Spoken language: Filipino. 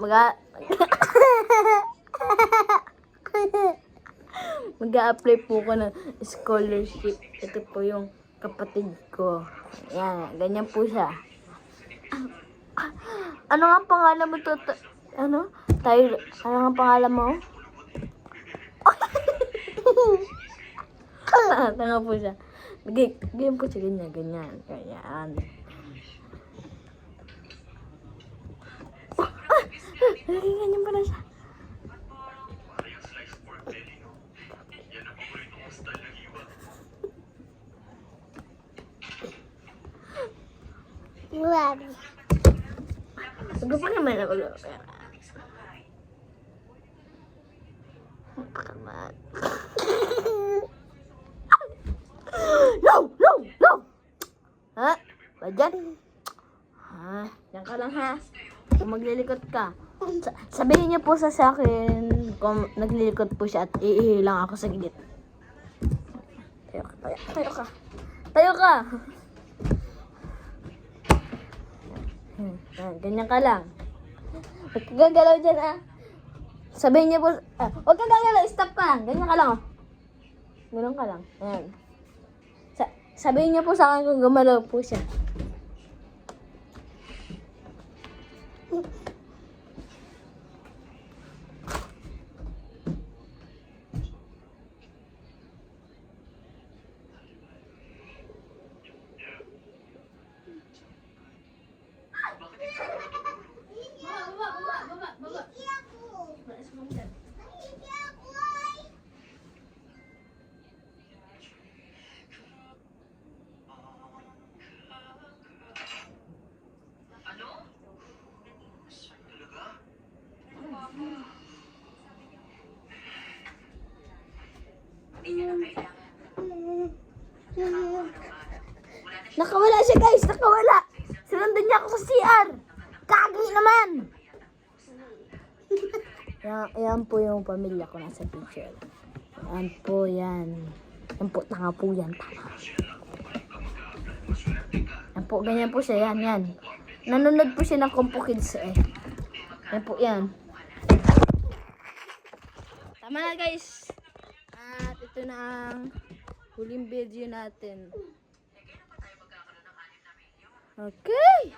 Mag- Mag-a-apply po ko ng scholarship. Ito po yung kapatid ko. Yan, ganyan po siya. Ano nga pangalan mo to? Ano? Tayo, ano nga pangalan mo? Tanga po siya. Ganyan po siya, ganyan, ganyan. Ganyan. Ganyan pa na siya. Huwag pa naman ako pera. Huwag pa naman. No! No! No! Ha? Ba dyan? Ha? Diyan ka lang ha? Kung maglilikot ka. Sabihin niyo po sa akin kung naglilikot po siya at iihilang ako sa gilid. Tayo ka. Tayo ka. Tayo ka! Ganyan ka lang. Huwag ka gagalaw dyan, ah. Sabihin niyo po, huwag ka gagalaw, stop ka lang. Ganyan ka lang, oh. Ganyan ka lang. Ayan. Sabihin niyo po sa akin kung gumalaw po siya. Nakawala siya, guys. Nakawala. Sinundan niya ako sa CR. Kagi naman. Yan po yung pamilya ko nasa picture. Yan po yan. Yan po, tanga po yan. Tanga. Yan po, ganyan po siya. Yan, yan. Nanonood po siya ng Compo Kids eh. Yan po yan. Tama na, guys. At ito na ang huling video natin. Okay.